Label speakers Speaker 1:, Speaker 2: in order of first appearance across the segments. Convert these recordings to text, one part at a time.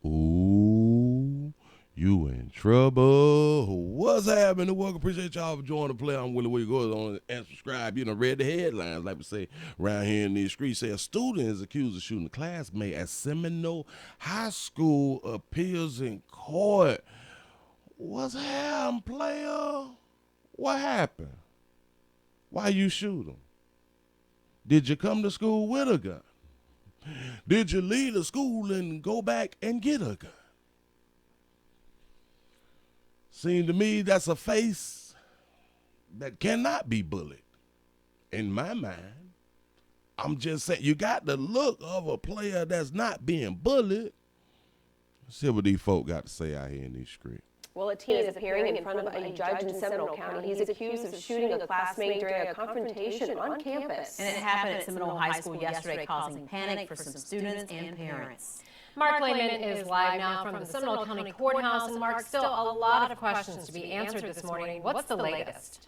Speaker 1: Ooh, you in trouble. What's happening? Welcome. Appreciate y'all for joining the play. I'm Willie. Where you go on and subscribe. You done read the headlines, like we say around here in these streets. Say a student is accused of shooting a classmate at Seminole High School appeals in court. What's happening, player? What happened? Why you shoot him? Did you come to school with a gun? Did you leave the school and go back and get a gun? Seems to me that's a face that cannot be bullied. In my mind, I'm just saying, you got the look of a player that's not being bullied. Let's see what these folk got to say out here in these streets.
Speaker 2: Well, a teen is appearing in front of a judge in Seminole County. He's accused of shooting a classmate during a confrontation on campus.
Speaker 3: And it happened at Seminole High School yesterday, causing panic for some students and parents.
Speaker 4: Mark Lehman is live now from the Seminole County Courthouse. And Mark, still a lot of questions to be answered this morning. What's the latest?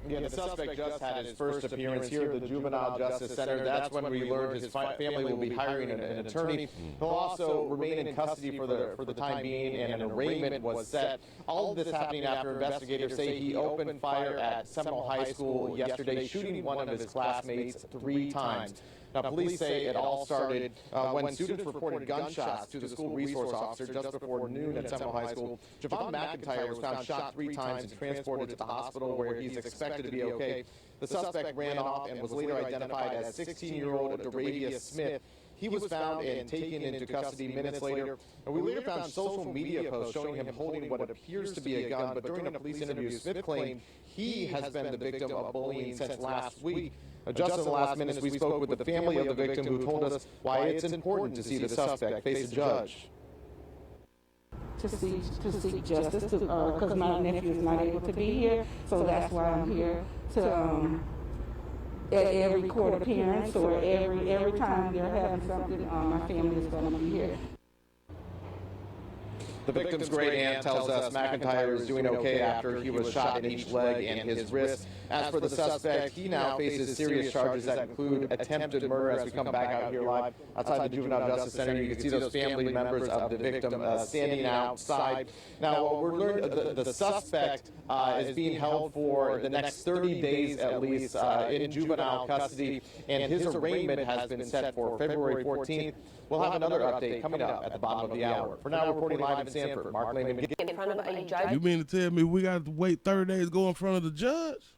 Speaker 5: Yeah, the suspect just had his first appearance here at the Juvenile Justice Center. That's when we learned his family will be hiring an attorney. He'll also remain in custody for the time being, and an arraignment was set. All of this happening after investigators say he opened fire at Seminole High School yesterday, shooting one of his classmates 3 times. Now, police say it all started when students reported gunshots to the school resource officer just before noon at Seminole High School. Javon McIntyre was found shot 3 times and transported to the hospital where he's expected to be okay. The suspect ran off and was later identified as 16-year-old Daravius Smith. He was found and taken into custody minutes later. And we later found social media posts showing him holding what appears to be a gun, but during a police interview, Smith claimed he has been the victim of bullying since last week. Just in the last minutes, we spoke with the family of the victim, who told us why it's important to see the suspect face a judge.
Speaker 6: To seek justice, because my nephew is not able to be here, so that's why I'm here to at every court appearance or every time they're having something, my family is going to be here.
Speaker 5: The victim's great aunt tells us McIntyre is doing okay after he was shot in each leg and his wrist. As for the suspect, he now faces serious charges that include attempted murder. As we come back out here live outside the Juvenile Justice Center, you can see those family members of the victim standing outside. Now, we're learning the suspect is being held for the next 30 days at least in juvenile custody, and his arraignment has been set for February 14th. We'll have another update coming up at the bottom of the hour. For now, reporting live in Sanford, Mark Lehman.
Speaker 2: In front of a judge.
Speaker 1: You mean to tell me we got to wait 30 days to go in front of the judge?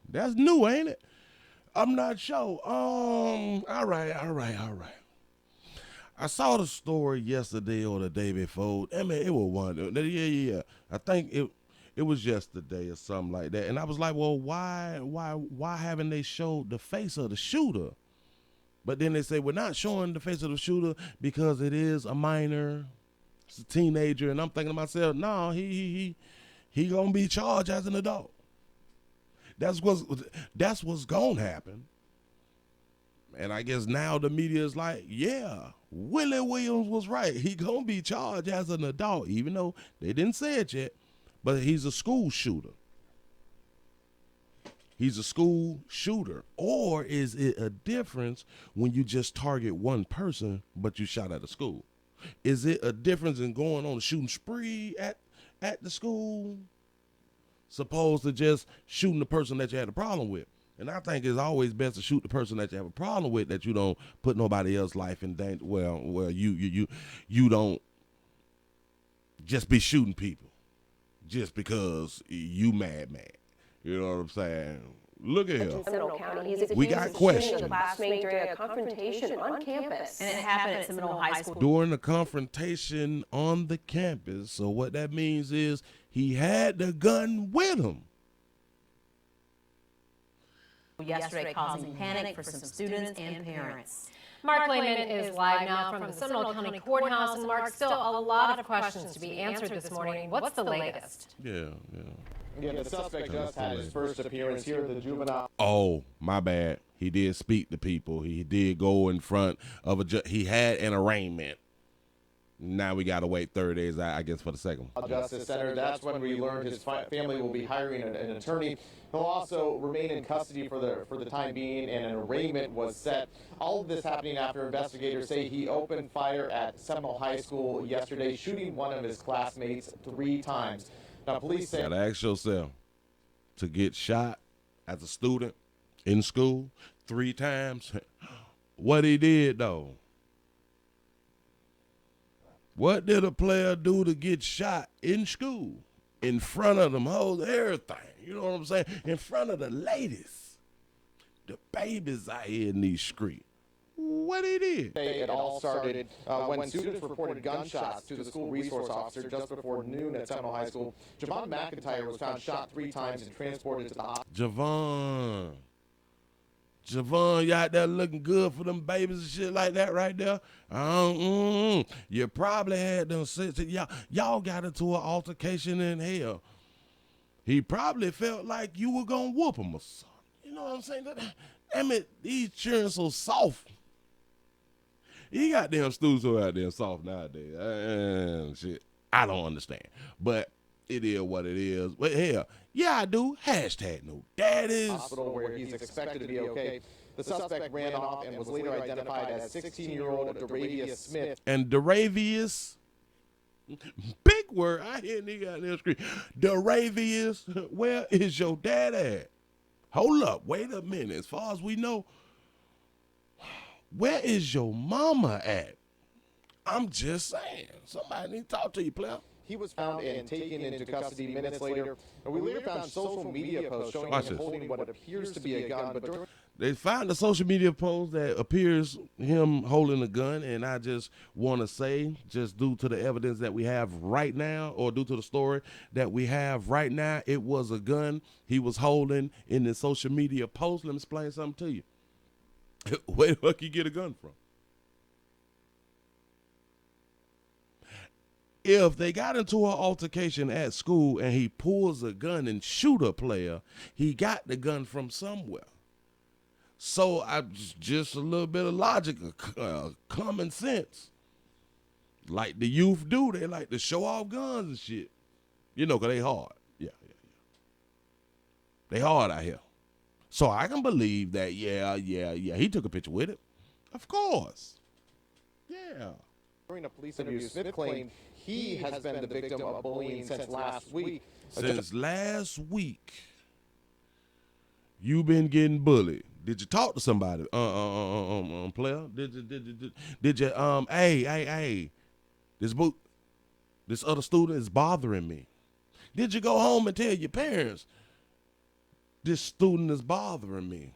Speaker 1: That's new, ain't it? I'm not sure. All right. I saw the story yesterday or the day before. I mean, it was one. Yeah. I think it was yesterday or something like that. And I was like, well, why haven't they showed the face of the shooter? But then they say we're not showing the face of the shooter because it is a minor, it's a teenager, and I'm thinking to myself, no, he gonna be charged as an adult. That's what's gonna happen. And I guess now the media is like, yeah, Willie Williams was right. He gonna be charged as an adult, even though they didn't say it yet. But he's a school shooter. He's a school shooter. Or is it a difference when you just target one person, but you shot at a school? Is it a difference in going on a shooting spree at the school, supposed to just shooting the person that you had a problem with? And I think it's always best to shoot the person that you have a problem with, that you don't put nobody else's life in danger. Well, you don't just be shooting people just because you mad. You know what I'm saying? Look at him. We got questions.
Speaker 2: A classmate during a confrontation on campus.
Speaker 3: And it happened at Seminole High School.
Speaker 1: During the confrontation on the campus. So what that means is he had the gun with him.
Speaker 3: Yesterday, causing panic for some students and parents.
Speaker 4: Mark Lehman is live now from the Seminole County Courthouse. And Mark, still a lot of questions to be answered this morning. What's the latest?
Speaker 5: Yeah, the suspect just had his first appearance here at the Juvenile.
Speaker 1: Oh, my bad. He did speak to people. He did go in front of a judge. He had an arraignment. Now we got to wait 30 days, I guess, for the second one.
Speaker 5: Justice Center. That's when we learned his family will be hiring an attorney. He'll also remain in custody for the time being, and an arraignment was set. All of this happening after investigators say he opened fire at Seminole High School yesterday, shooting one of his classmates 3 times. Now, police say...
Speaker 1: You got to ask yourself, to get shot as a student in school 3 times, what he did, though? What did a player do to get shot in school? In front of them hoes, everything. You know what I'm saying? In front of the ladies. The babies out here in these streets. What he did?
Speaker 5: It all started when students reported gunshots to the school resource officer just before noon at Seminole High School. Javon McIntyre was found shot 3 times and transported to the hospital.
Speaker 1: Javon, you out there looking good for them babies and shit like that right there? You probably had them y'all got into an altercation in hell. He probably felt like you were gonna whoop him or something. You know what I'm saying? I mean, these children so soft. You got them students who are out there soft nowadays. Shit, I don't understand. But it is what it is. But hell, yeah, I do. Hashtag no daddies.
Speaker 5: Hospital where he's expected to be okay. The suspect ran off and was later identified as 16-year-old Daravius Smith.
Speaker 1: And Daravius, big word. I hear nigga out there scream. Daravius, where is your dad at? Hold up, wait a minute. As far as we know, where is your mama at? I'm just saying. Somebody need to talk to you, player.
Speaker 5: He was found and taken into custody minutes later. And we later found social media posts showing him holding what appears to be a gun. But
Speaker 1: they found a social media post that appears him holding a gun, and I just want to say, just due to the evidence that we have right now, or due to the story that we have right now, it was a gun he was holding in the social media post. Let me explain something to you. Where the fuck you get a gun from? If they got into an altercation at school and he pulls a gun and shoot a player, he got the gun from somewhere. So I just a little bit of logic, common sense. Like the youth do, they like to show off guns and shit. You know, 'cause they hard. Yeah. They hard out here. So I can believe that, yeah, he took a picture with it. Of course. Yeah.
Speaker 5: during a police interview, Smith claimed he has been the victim of bullying since last week.
Speaker 1: Since last week, you've been getting bullied. Did you talk to somebody, player? Did you, hey, this other student is bothering me. Did you go home and tell your parents, this student is bothering me?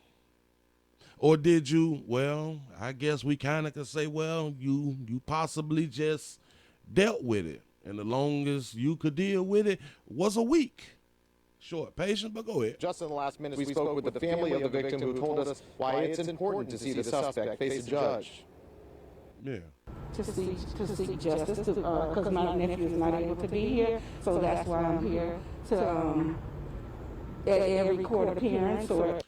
Speaker 1: Or did you, well, I guess we kind of could say, well, you possibly just dealt with it. And the longest you could deal with it was a week. Short patience, but go ahead.
Speaker 5: Just in the last minute, we spoke with the family of the victim who told us why it's important to see the suspect face a judge.
Speaker 1: Yeah.
Speaker 6: To seek justice, because my nephew is not able to be here, so that's why I'm here to at every court appearance. Or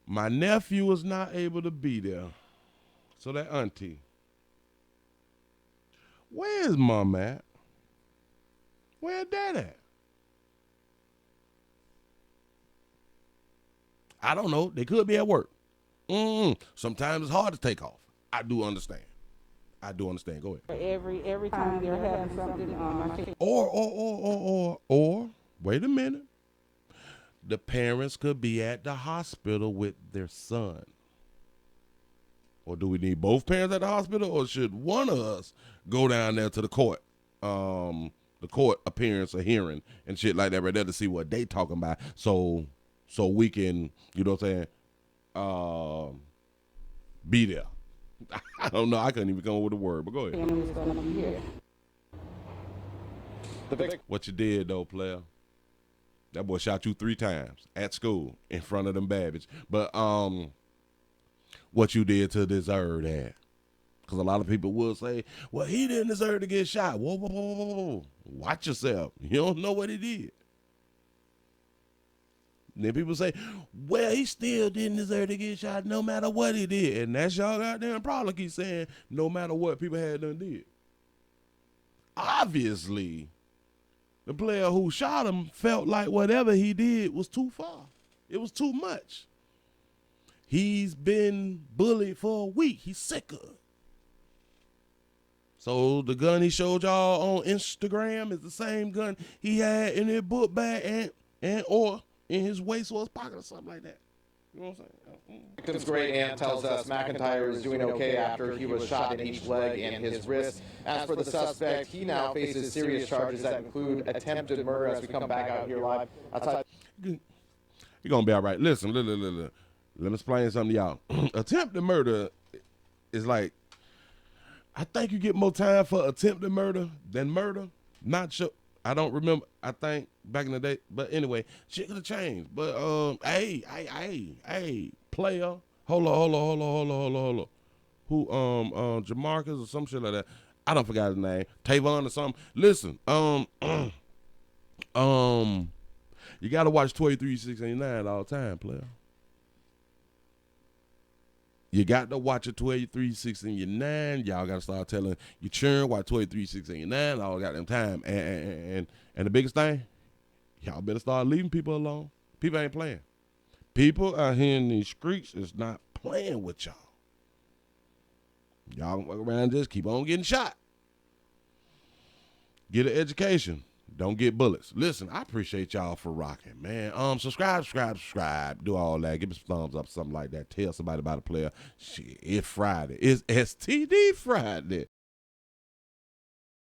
Speaker 1: My nephew is not able to be there, so that auntie. Where's mom at? Where dad at? I don't know. They could be at work. Sometimes it's hard to take off. I do understand. Go ahead.
Speaker 6: every time they're having something, I think.
Speaker 1: Or, wait a minute. The parents could be at the hospital with their son. Or do we need both parents at the hospital, or should one of us go down there to the court appearance or hearing and shit like that right there to see what they talking about, so we can, you know what I'm saying, be there. I don't know. I couldn't even come up with a word, but go ahead.
Speaker 6: Family's gonna be here.
Speaker 1: What you did, though, player. That boy shot you 3 times at school in front of them babies. But what you did to deserve that. Because a lot of people will say, well, he didn't deserve to get shot. Whoa. Watch yourself. You don't know what he did. And then people say, well, he still didn't deserve to get shot no matter what he did. And that's y'all goddamn problem. Keep saying no matter what people had done did. obviously, the player who shot him felt like whatever he did was too far. It was too much. He's been bullied for a week. He's sick of it. So the gun he showed y'all on Instagram is the same gun he had in his book bag and or in his waist or his pocket or something like that. You know what I'm saying?
Speaker 5: Victim's great aunt tells us McIntyre is doing okay after he was shot in each leg and his wrist. As for the suspect, he now faces serious charges that include attempted murder as we come back out here live outside.
Speaker 1: You're going to be all right. Listen, let me explain something to y'all. Attempted murder is like, I think you get more time for attempted murder than murder. Not sure. I don't remember. I think back in the day. But anyway, shit could have changed. But, hey, player. Hold on. Who, Jamarcus or some shit like that. I don't forgot his name. Tavon or something. Listen, you got to watch 23-689 all the time, player. You got to watch it 23-689. Y'all got to start telling your children watch 23-689 all goddamn time. And the biggest thing, y'all better start leaving people alone. People ain't playing. People out here in these streets is not playing with y'all. Y'all walk around and just keep on getting shot. Get an education. Don't get bullets. Listen, I appreciate y'all for rocking, man. Subscribe. Do all that. Give me some thumbs up, something like that. Tell somebody about a player. Shit, it's Friday. It's STD Friday.